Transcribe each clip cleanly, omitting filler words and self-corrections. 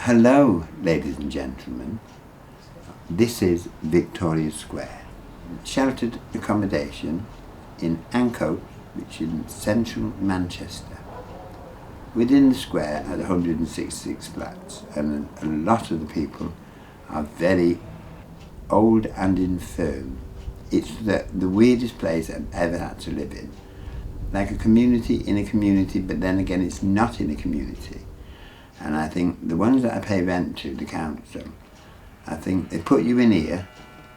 Hello, ladies and gentlemen. This is Victoria Square, sheltered accommodation in Ancoats, which is in central Manchester. Within the square are 166 flats, and a lot of the people are very old and infirm. It's the weirdest place I've ever had to live in. Like a community in a community, but then again it's not in a community. And I think the ones that I pay rent to, the council, I think they put you in here,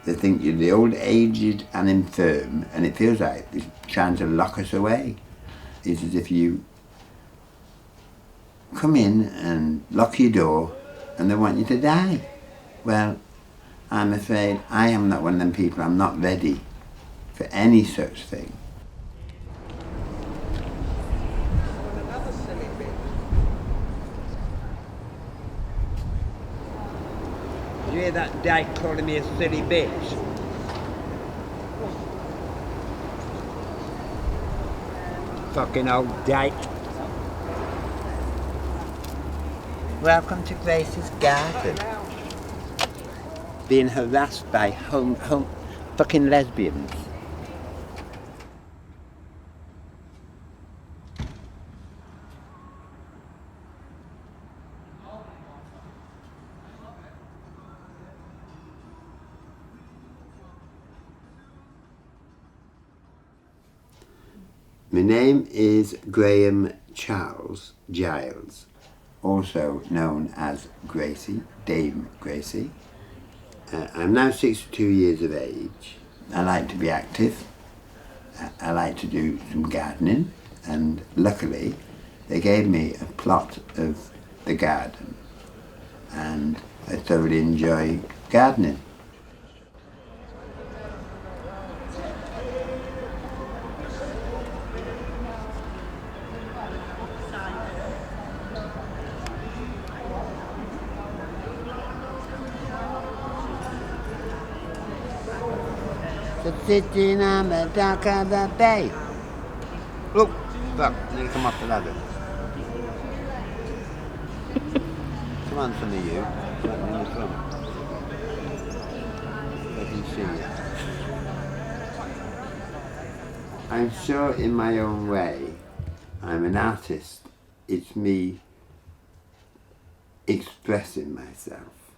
they think you're the old, aged and infirm, and it feels like they're trying to lock us away. It's as if you come in and lock your door and they want you to die. Well, I'm afraid I am not one of them people. I'm not ready for any such thing. You hear that dyke calling me a silly bitch? Fucking old dyke. Welcome to Grace's garden. Being harassed by fucking lesbians. My name is Graham Charles Giles, also known as Gracie, Dame Gracie. I'm now 62 years of age. I like to be active. I like to do some gardening, and luckily they gave me a plot of the garden, and I thoroughly enjoy gardening. Sitting on the dock of the bay. Look, fuck, you come off the ladder. Come on, some of you. Let me in the front. I can see you. I'm sure in my own way, I'm an artist. It's me expressing myself.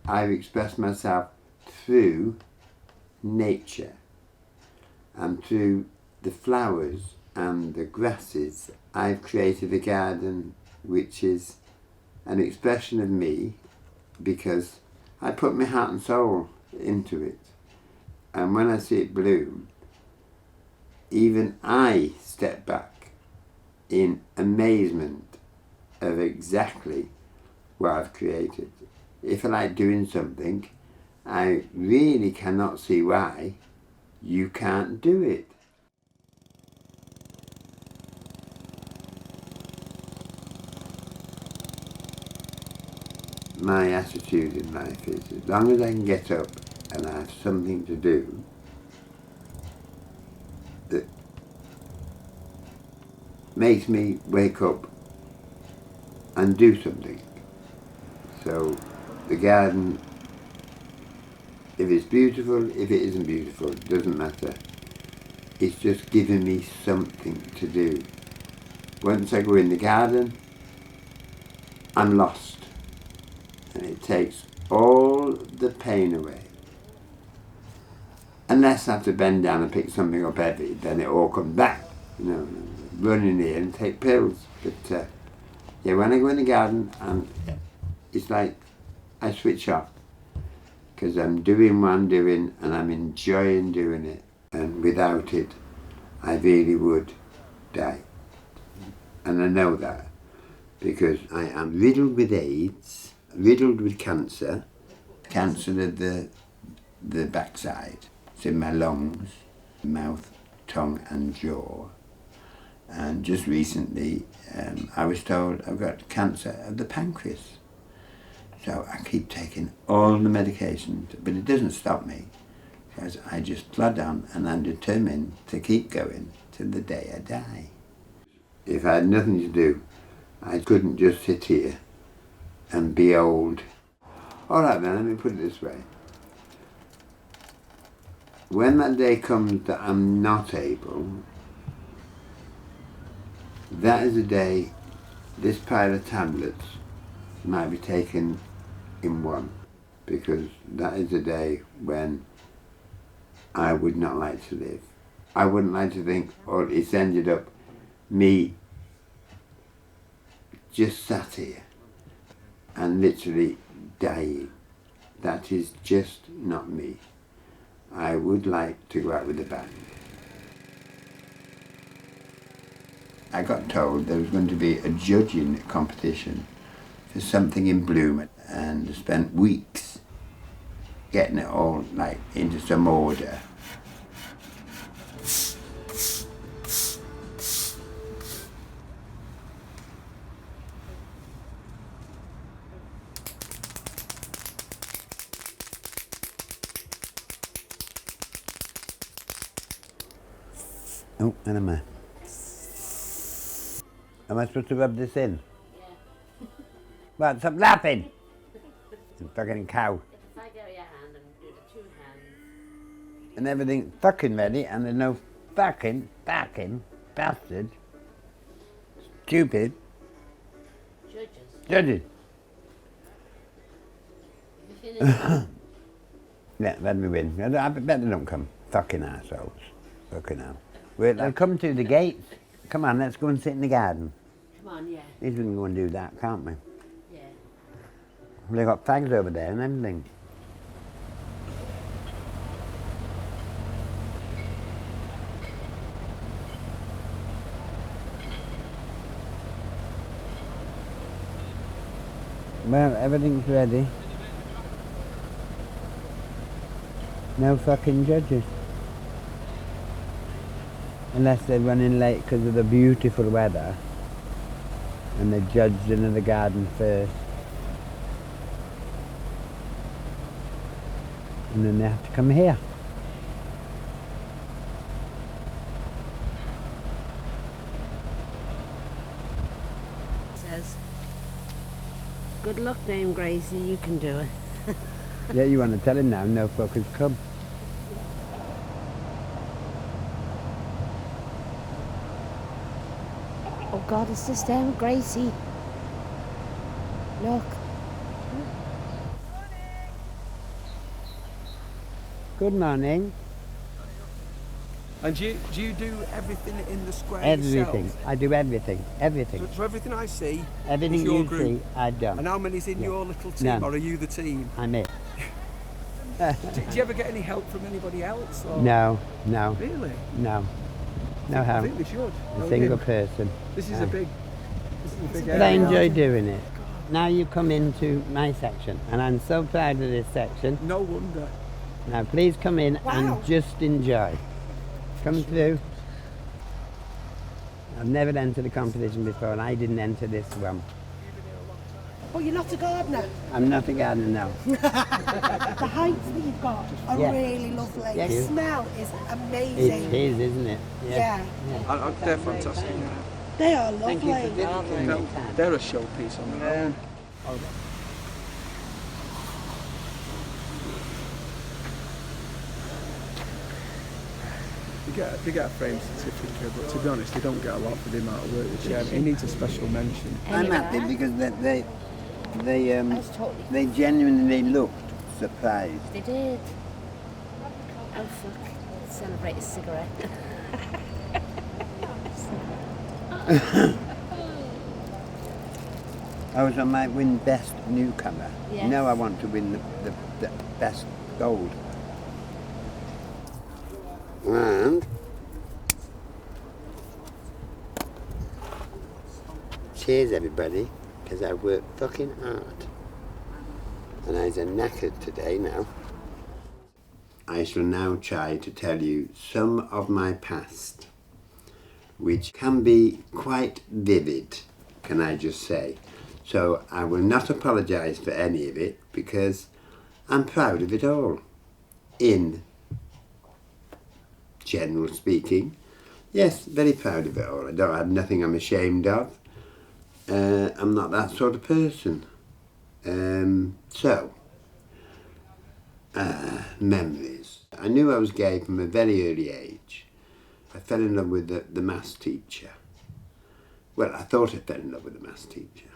I've expressed myself through nature and through the flowers and the grasses. I've created a garden which is an expression of me because I put my heart and soul into it, and when I see it bloom, even I step back in amazement of exactly what I've created. If I like doing something, I really cannot see why you can't do it. My attitude in life is, as long as I can get up and I have something to do that makes me wake up and do something. So the garden, if it's beautiful, if it isn't beautiful, it doesn't matter. It's just giving me something to do. Once I go in the garden, I'm lost. And it takes all the pain away. Unless I have to bend down and pick something up heavy, then it all comes back. You know, run in here and take pills. But yeah, when I go in the garden, it's like I switch off. Because I'm doing what I'm doing and I'm enjoying doing it. And without it, I really would die. And I know that because I am riddled with AIDS, riddled with cancer of the backside. It's in my lungs, mouth, tongue and jaw. And just recently I was told I've got cancer of the pancreas. So I keep taking all the medications, but it doesn't stop me, because I just plod on and I'm determined to keep going till the day I die. If I had nothing to do, I couldn't just sit here and be old. All right then, let me put it this way. When that day comes that I'm not able, that is the day this pile of tablets might be taken in one, because that is the day when I would not like to live. I wouldn't like to think, oh, it's ended up me just sat here and literally dying. That is just not me. I would like to go out with a bang. I got told there was going to be a judging competition for something in Bloom, and spent weeks getting it all like into some order. Oh, where am I? Am I supposed to rub this in? Yeah. What, stop laughing! You fucking cow. If I go your hand and do the 2 hands. And everything's fucking ready, and there's no fucking bastard, stupid judges. If you finish, Yeah, let me win. I bet they don't come. Fucking assholes. Fucking hell. Wait, they'll come to the gates. Come on, let's go and sit in the garden. come on, yeah. At least we can go and do that, can't we? Yeah. They've got fags over there and everything. Well, everything's ready. No fucking judges. Unless they're running late because of the beautiful weather and they're judged in the garden first. And then they have to come here. Says, good luck, Dame Gracie, you can do it. Yeah, you want to tell him now, no fuckers come. Oh God, it's this Dame Gracie. Look. Good morning. And do you do everything in the square Everything. yourself? I do everything. Everything. So everything I see Everything is your you group. see, I've done. And how many's in Yeah. your little team, None. or are you the team? I'm it. Do you ever get any help from anybody else? Or? No, no, Really? no. No I help. think we should. A single person. This is a big But area. I enjoy doing it. Now you come into my section, and I'm so proud of this section. No wonder. Now please come in and just enjoy. Come through. I've never entered a competition before, and I didn't enter this one. Oh, you're not a gardener. I'm not a gardener now. The heights that you've got are Yeah. really lovely. Yeah. The smell is It amazing. is, isn't it? Yeah. They're fantastic. They are lovely. Thank you for visiting me. They're a showpiece on their own. They get a frame certificate, but to be honest, they don't get a lot for the amount of work they share. He needs a special mention. I'm happy because they That's totally. they genuinely looked surprised. They did. Oh fuck. Celebrate a cigarette. Oh, so I might win best newcomer. Yes. No, I want to win the best gold. And cheers everybody, because I worked fucking hard. And I'm knackered today now. I shall now try to tell you some of my past, which can be quite vivid, can I just say. So I will not apologise for any of it, because I'm proud of it all. In general speaking, yes, very proud of it all. I don't have nothing I'm ashamed of. I'm not that sort of person. Memories. I knew I was gay from a very early age. I fell in love with the maths teacher. Well, I thought I fell in love with the maths teacher.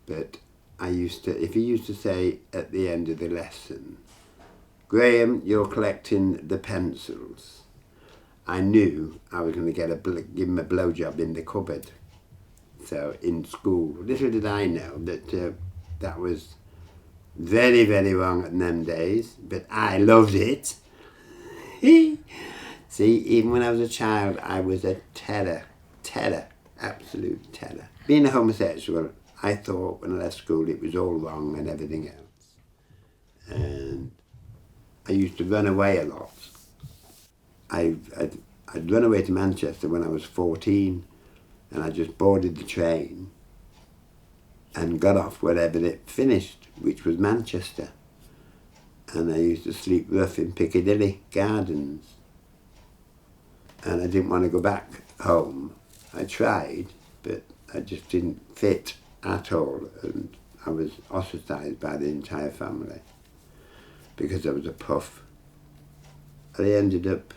But if he used to say at the end of the lesson, "Graham, you're collecting the pencils," I knew I was going to give him a blowjob in the cupboard. So in school, little did I know that that was very, very wrong in them days, but I loved it. See, even when I was a child, I was a terror, absolute terror. Being a homosexual, I thought when I left school it was all wrong and everything else. And I used to run away a lot. I'd run away to Manchester when I was 14, and I just boarded the train and got off wherever it finished, which was Manchester. And I used to sleep rough in Piccadilly Gardens. And I didn't want to go back home. I tried, but I just didn't fit at all. And I was ostracised by the entire family because I was a puff. I ended up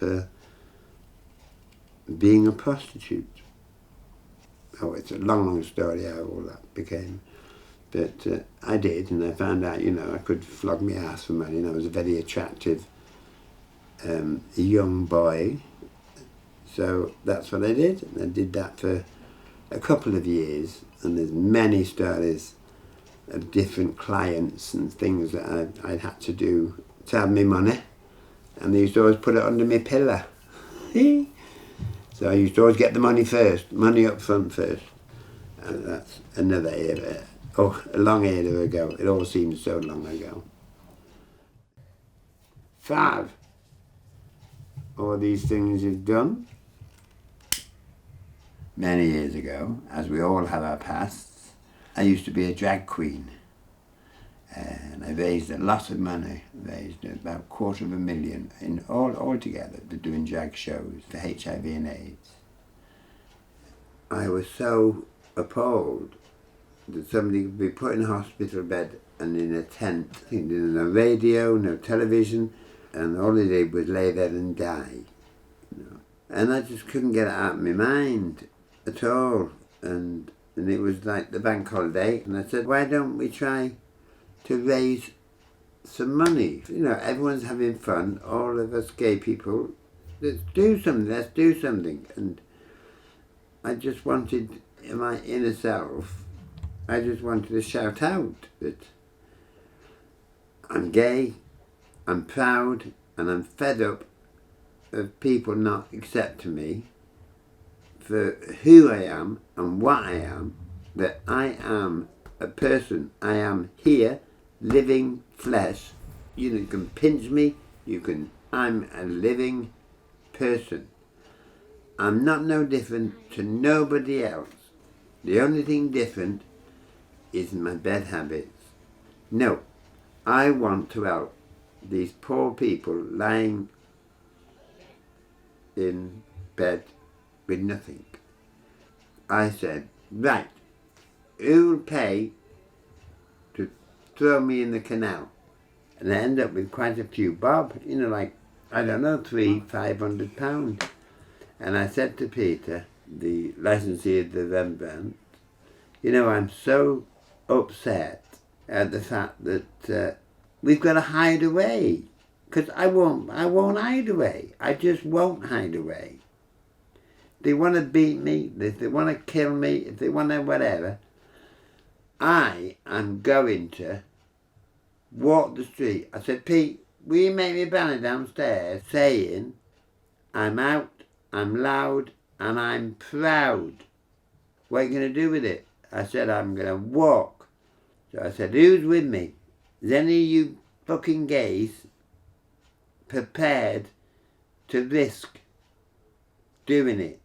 being a prostitute. Oh, it's a long story how all that became. But I did, and I found out, I could flog my ass for money, and I was a very attractive young boy. So that's what I did, and I did that for a couple of years, and there's many stories of different clients and things that I'd had to do to have me money, and they used to always put it under my pillow. So I used to always get the money first, money up front first, and that's another era. Oh, a long era ago. It all seems so long ago. 5. All these things you've done. Many years ago, as we all have our pasts, I used to be a drag queen. And I raised a lot of money, raised about $250,000 all together for doing drag shows for HIV and AIDS. I was so appalled that somebody could be put in a hospital bed and in a tent. There was no radio, no television, and all they did was lay there and die. And I just couldn't get it out of my mind at all. And it was like the bank holiday, and I said, why don't we try to raise some money? Everyone's having fun, all of us gay people, let's do something. And I just wanted, in my inner self, I just wanted to shout out that I'm gay, I'm proud, and I'm fed up of people not accepting me for who I am and what I am, that I am a person. I am here, living flesh. You can pinch me, I'm a living person. I'm not no different to nobody else. The only thing different is my bed habits. No, I want to help these poor people lying in bed with nothing. I said, right, who will pay to throw me in the canal? And I end up with quite a few bob, like, I don't know, £500. And I said to Peter, the licensee of the Rembrandt, I'm so upset at the fact that we've got to hide away. Because I won't hide away. I just won't hide away. If they want to beat me, if they want to kill me, if they want to whatever, I am going to walk the street. I said, Pete, will you make me a banner downstairs saying, I'm out, I'm loud, and I'm proud. What are you going to do with it? I said, I'm going to walk. So I said, who's with me? Is any of you fucking gays prepared to risk doing it?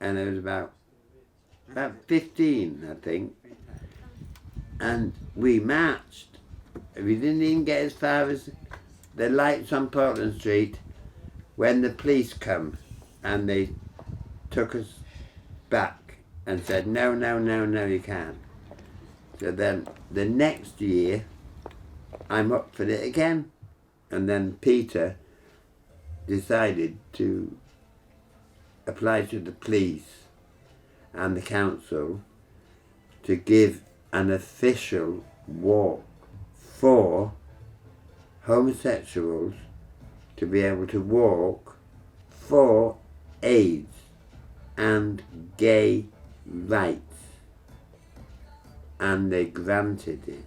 And there was about 15, I think. And we marched. We didn't even get as far as the lights on Portland Street when the police come and they took us back and said, no, you can't. So then the next year, I'm up for it again. And then Peter decided to apply to the police and the council to give an official walk for homosexuals to be able to walk for AIDS and gay rights. And they granted it.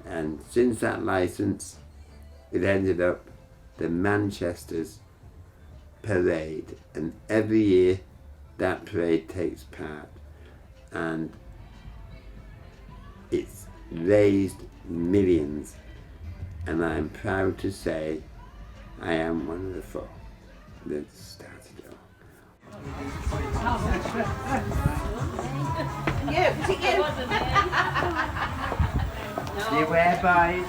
And since that license, it ended up the Manchester's parade, and every year that parade takes part, and it's raised millions, and I'm proud to say I am one of the 4 that started it all. Beware, boys.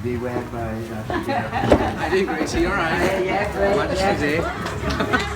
Beware, boys. How you doing, Gracie? You alright? Yeah, great. Majesty's here.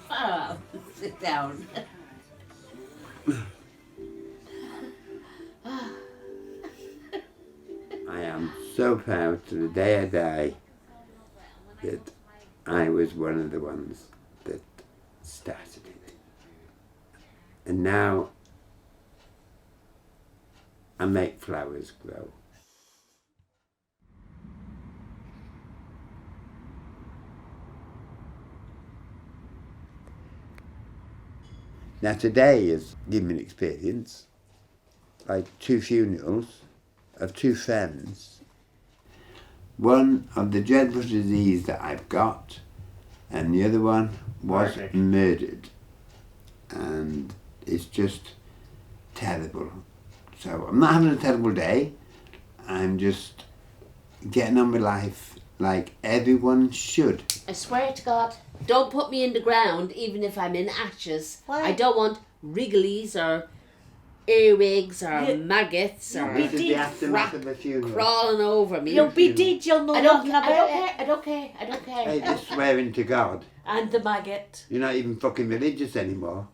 Oh, sit down. I am so proud to the day I die that I was one of the ones that started it. And now I make flowers grow. Now today has given me an experience, like 2 funerals of 2 friends. One of the dreadful disease that I've got, and the other one was murdered. And it's just terrible. So I'm not having a terrible day, I'm just getting on with life like everyone should. I swear to God, don't put me in the ground even if I'm in ashes. Why? I don't want wrigglies or earwigs or maggots or This is the aftermath of a funeral. crawling over me. You'll be dead, you'll know I don't, nothing I about don't it. care, I don't care, I don't care. Hey, just swearing to God. And the maggot. You're not even fucking religious anymore.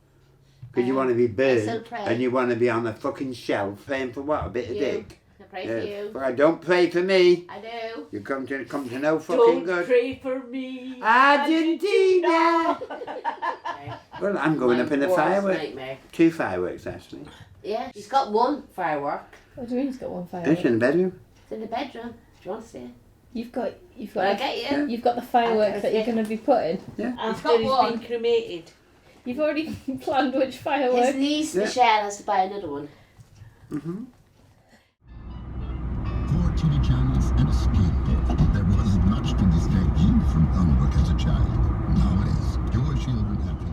Because you want to be I still burned pray. and you want to be on a fucking shelf praying for what? A bit of You. dick? I pray for you. Well, don't pray for me. I do. You come to no fucking Don't good. pray for me. Argentina! Okay. Well, I'm going up in the Worst fireworks. nightmare. 2 fireworks, actually. Yeah, he's got 1 firework. What do you mean he's got one It's firework? in the bedroom. It's in the bedroom. Do you want to see it? You've got Well, I get you. you've got the fireworks that you're going to be putting. After got he's one. been cremated. You've already planned which His firework. niece, Yeah. Michelle, has to buy another one. 4 TV channels and a skateboard. There was much to distract you from homework as a child. Nowadays, your children have to...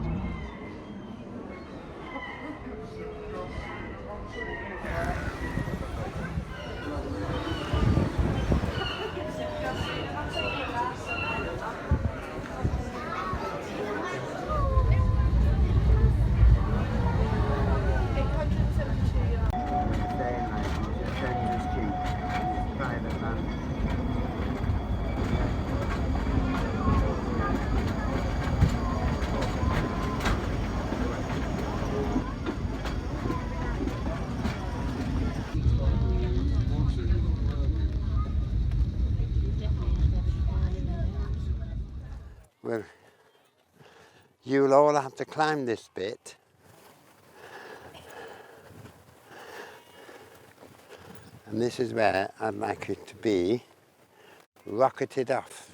Well, you'll all have to climb this bit. And this is where I'd like it to be rocketed off.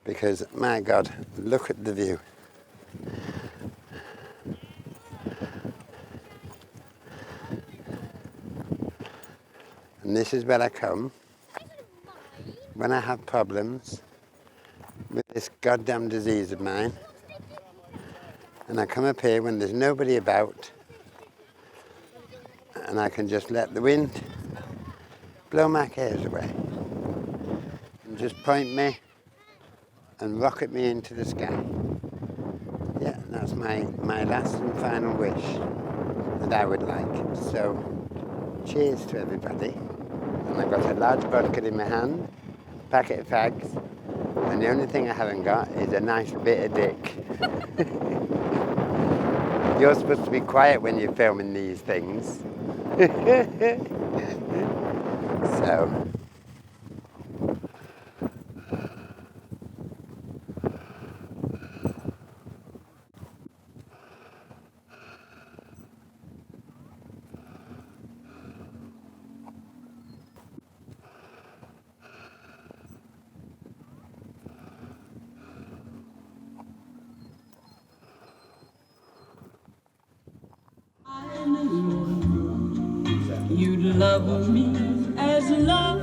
Because, my God, look at the view. And this is where I come when I have problems with this goddamn disease of mine. And I come up here when there's nobody about, and I can just let the wind blow my cares away and just point me and rocket me into the sky. Yeah, that's my last and final wish that I would like. So, cheers to everybody. And I've got a large vodka in my hand, a packet of fags, and the only thing I haven't got is a nice bit of dick. You're supposed to be quiet when you're filming these things. So. You'd love me as love